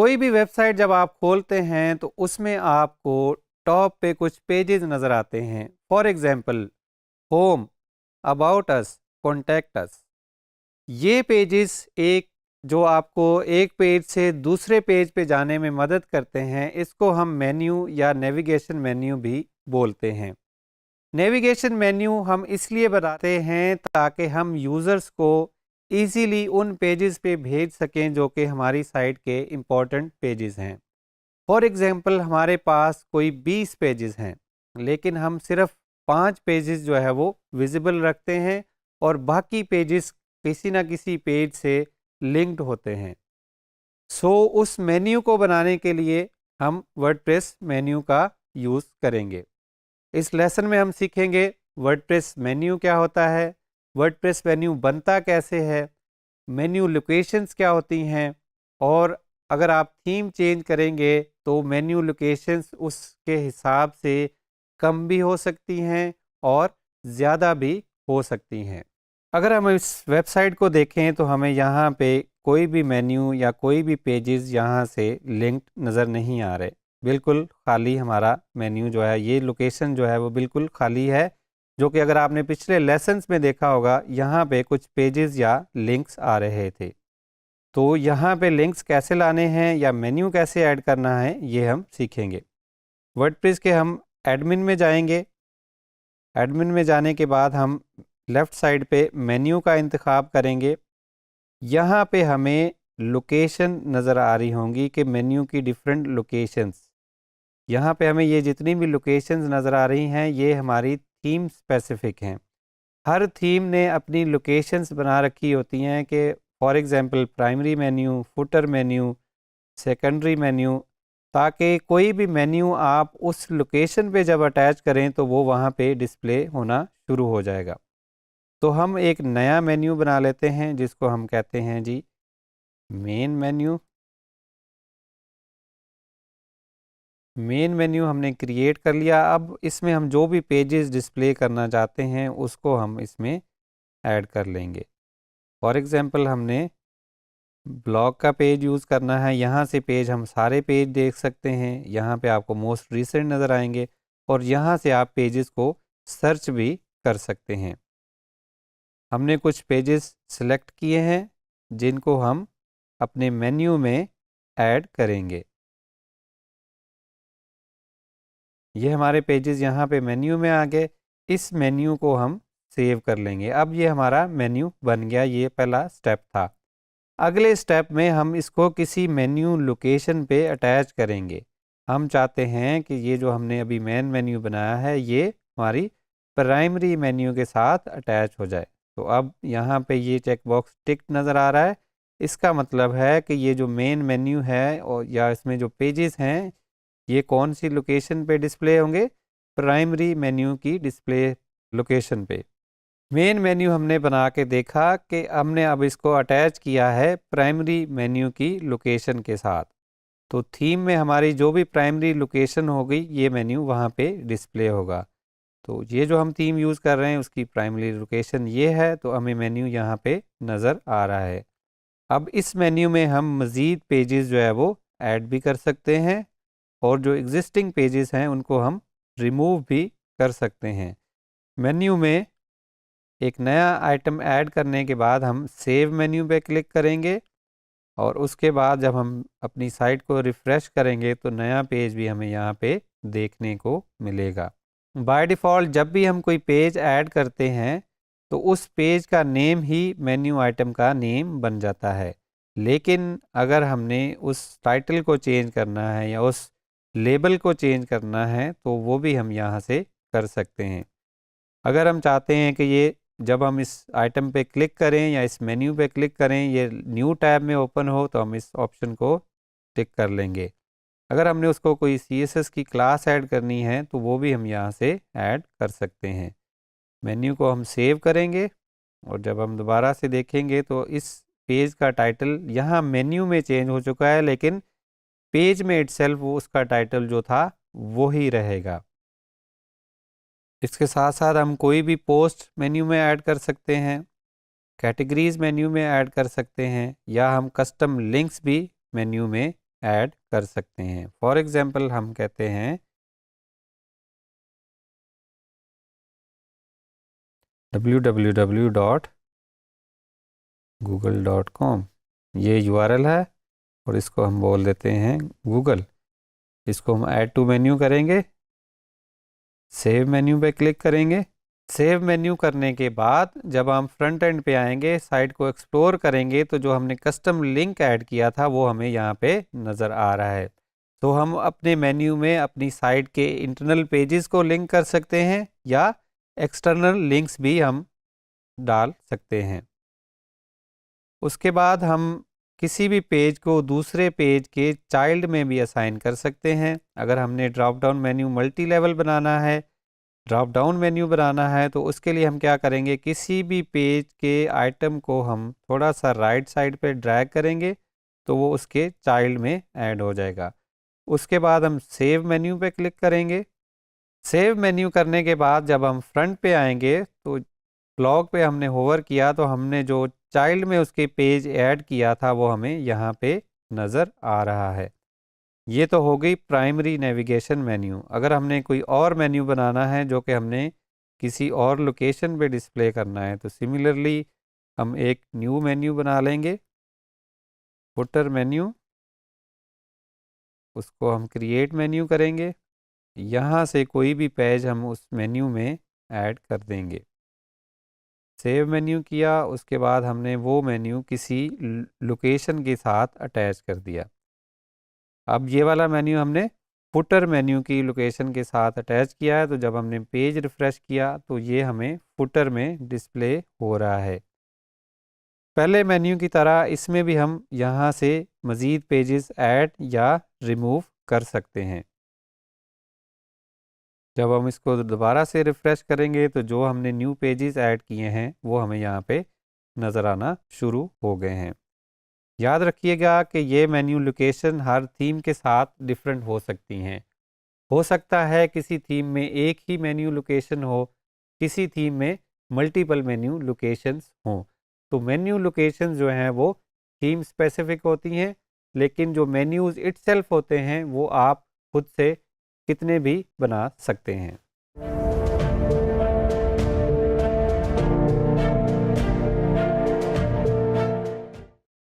कोई भी वेबसाइट जब आप खोलते हैं तो उसमें आपको टॉप पे कुछ पेजेस नज़र आते हैं। For example home, about us, contact us. ये पेजेस एक जो आपको एक पेज से दूसरे पेज पे जाने में मदद करते हैं, इसको हम मेन्यू या नेविगेशन मेन्यू भी बोलते हैं। नेविगेशन मेन्यू हम इसलिए बनाते हैं ताकि हम यूज़र्स को इजीली उन पेजेस पे भेज सकें जो कि हमारी साइट के इम्पोर्टेंट पेजेस हैं। फॉर एग्जांपल हमारे पास कोई 20 पेजेस हैं, लेकिन हम सिर्फ 5 पेजेस जो है वो विजिबल रखते हैं और बाकी पेजेस किसी ना किसी पेज से लिंक्ड होते हैं। उस मेन्यू को बनाने के लिए हम वर्डप्रेस मेन्यू का यूज़ करेंगे। इस लेसन में हम सीखेंगे वर्डप्रेस मेन्यू क्या होता है, वर्डप्रेस मेन्यू बनता कैसे है, मेन्यू लोकेशंस क्या होती हैं, और अगर आप थीम चेंज करेंगे तो मेन्यू लोकेशंस उसके हिसाब से कम भी हो सकती हैं और ज़्यादा भी हो सकती हैं। अगर हम इस वेबसाइट को देखें तो हमें यहाँ पे कोई भी मेन्यू या कोई भी पेजेस यहाँ से लिंक्ड नज़र नहीं आ रहे। बिल्कुल खाली हमारा मेन्यू जो है, ये लोकेशन जो है वो बिल्कुल खाली है, जो कि अगर आपने पिछले लेसन्स में देखा होगा यहाँ पे कुछ पेजेस या लिंक्स आ रहे थे। तो यहाँ पे लिंक्स कैसे लाने हैं या मेन्यू कैसे ऐड करना है ये हम सीखेंगे। वर्डप्रेस के हम एडमिन में जाएंगे। एडमिन में जाने के बाद हम लेफ़्ट साइड पे मेन्यू का इंतखाब करेंगे। यहाँ पे हमें लोकेशन नज़र आ रही होंगी कि मेन्यू की डिफरेंट लोकेशंस। यहाँ पे हमें ये जितनी भी लोकेशंस नज़र आ रही हैं ये हमारी थीम स्पेसिफिक हैं। हर थीम ने अपनी लोकेशंस बना रखी होती हैं कि for example primary menu, footer menu, secondary menu, ताकि कोई भी मेन्यू आप उस लोकेशन पे जब अटैच करें तो वो वहाँ पे डिस्प्ले होना शुरू हो जाएगा। तो हम एक नया मेन्यू बना लेते हैं जिसको हम कहते हैं जी मेन मेन्यू। मेन मेन्यू हमने क्रिएट कर लिया। अब इसमें हम जो भी पेजेस डिस्प्ले करना चाहते हैं उसको हम इसमें ऐड कर लेंगे। फॉर एग्जांपल हमने ब्लॉग का पेज यूज़ करना है। यहाँ से पेज हम सारे पेज देख सकते हैं। यहाँ पे आपको मोस्ट रिसेंट नज़र आएंगे और यहाँ से आप पेजेस को सर्च भी कर सकते हैं। हमने कुछ पेजेस सिलेक्ट किए हैं जिनको हम अपने मेन्यू में ऐड करेंगे। ये हमारे पेजेस यहाँ पे मेन्यू में आ गए। इस मेन्यू को हम सेव कर लेंगे। अब ये हमारा मेन्यू बन गया। ये पहला स्टेप था। अगले स्टेप में हम इसको किसी मेन्यू लोकेशन पे अटैच करेंगे। हम चाहते हैं कि ये जो हमने अभी मेन मेन्यू बनाया है ये हमारी प्राइमरी मेन्यू के साथ अटैच हो जाए। तो अब यहाँ पे ये चेक बॉक्स टिक नज़र आ रहा है। इसका मतलब है कि ये जो मेन मेन्यू है और या इसमें जो पेजेस हैं ये कौन सी लोकेशन पे डिस्प्ले होंगे, प्राइमरी मेन्यू की डिस्प्ले लोकेशन पे। मेन मेन्यू हमने बना के देखा कि हमने अब इसको अटैच किया है प्राइमरी मेन्यू की लोकेशन के साथ। तो थीम में हमारी जो भी प्राइमरी लोकेशन होगी ये मेन्यू वहाँ पे डिस्प्ले होगा। तो ये जो हम थीम यूज़ कर रहे हैं उसकी प्राइमरी लोकेशन ये है, तो हमें मेन्यू यहाँ पे नज़र आ रहा है। अब इस मेन्यू में हम मज़ीद पेजेस जो है वो ऐड भी कर सकते हैं और जो एग्जिस्टिंग पेजेस हैं उनको हम रिमूव भी कर सकते हैं। मेन्यू में एक नया आइटम ऐड करने के बाद हम सेव मेन्यू पे क्लिक करेंगे और उसके बाद जब हम अपनी साइट को रिफ़्रेश करेंगे तो नया पेज भी हमें यहाँ पे देखने को मिलेगा। बाय डिफ़ॉल्ट जब भी हम कोई पेज ऐड करते हैं तो उस पेज का नेम ही मेन्यू आइटम का नेम बन जाता है। लेकिन अगर हमने उस टाइटल को चेंज करना है या उस लेबल को चेंज करना है तो वो भी हम यहाँ से कर सकते हैं। अगर हम चाहते हैं कि ये जब हम इस आइटम पे क्लिक करें या इस मेन्यू पे क्लिक करें ये न्यू टैब में ओपन हो तो हम इस ऑप्शन को टिक कर लेंगे। अगर हमने उसको कोई CSS की क्लास ऐड करनी है तो वो भी हम यहाँ से ऐड कर सकते हैं। मेन्यू को हम सेव करेंगे और जब हम दोबारा से देखेंगे तो इस पेज का टाइटल यहाँ मेन्यू में चेंज हो चुका है, लेकिन पेज में इटसेल्फ वो उसका टाइटल जो था वो ही रहेगा। इसके साथ साथ हम कोई भी पोस्ट मेन्यू में ऐड कर सकते हैं, कैटेगरीज मेन्यू में ऐड कर सकते हैं या हम कस्टम लिंक्स भी मेन्यू में ऐड कर सकते हैं। फॉर एग्जांपल हम कहते हैं www.google.com, ये URL है और इसको हम बोल देते हैं गूगल। इसको हम ऐड टू मेन्यू करेंगे, सेव मेन्यू पे क्लिक करेंगे। सेव मेन्यू करने के बाद जब हम फ्रंट एंड पे आएंगे, साइट को एक्सप्लोर करेंगे, तो जो हमने कस्टम लिंक ऐड किया था वो हमें यहाँ पे नज़र आ रहा है। तो हम अपने मेन्यू में अपनी साइट के इंटरनल पेजेस को लिंक कर सकते हैं या एक्सटर्नल लिंक्स भी हम डाल सकते हैं। उसके बाद हम किसी भी पेज को दूसरे पेज के चाइल्ड में भी असाइन कर सकते हैं। अगर हमने drop down menu multi level बनाना है, ड्रॉप डाउन मेन्यू बनाना है, तो उसके लिए हम क्या करेंगे, किसी भी पेज के आइटम को हम थोड़ा सा राइट साइड पे ड्रैग करेंगे तो वो उसके चाइल्ड में ऐड हो जाएगा। उसके बाद हम सेव मेन्यू पे क्लिक करेंगे। सेव मेन्यू करने के बाद जब हम फ्रंट पे आएंगे तो ब्लॉग पे हमने होवर किया तो हमने जो चाइल्ड में उसके पेज ऐड किया था वो हमें यहाँ पे नज़र आ रहा है। ये तो हो गई प्राइमरी नेविगेशन मेन्यू। अगर हमने कोई और मेन्यू बनाना है जो कि हमने किसी और लोकेशन पे डिस्प्ले करना है, तो सिमिलरली हम एक न्यू मेन्यू बना लेंगे, फुटर मेन्यू। उसको हम क्रिएट मेन्यू करेंगे। यहाँ से कोई भी पेज हम उस मेन्यू में ऐड कर देंगे। सेव मेन्यू किया, उसके बाद हमने वो मेन्यू किसी लोकेशन के साथ अटैच कर दिया। अब ये वाला मेन्यू हमने फुटर मेन्यू की लोकेशन के साथ अटैच किया है, तो जब हमने पेज रिफ़्रेश किया तो ये हमें फुटर में डिस्प्ले हो रहा है। पहले मेन्यू की तरह इसमें भी हम यहाँ से मज़ीद पेजेस ऐड या रिमूव कर सकते हैं। जब हम इसको दोबारा से रिफ़्रेश करेंगे तो जो हमने न्यू पेजेस ऐड किए हैं वो हमें यहाँ पे नज़र आना शुरू हो गए हैं। याद रखिएगा कि ये मेन्यू लोकेशन हर थीम के साथ डिफरेंट हो सकती हैं। हो सकता है किसी थीम में एक ही मेन्यू लोकेशन हो, किसी थीम में मल्टीपल मेन्यू लोकेशंस हों। तो मेन्यू लोकेशन जो हैं वो थीम स्पेसिफिक होती हैं, लेकिन जो मेन्यूज़ इटसेल्फ होते हैं वो आप खुद से कितने भी बना सकते हैं।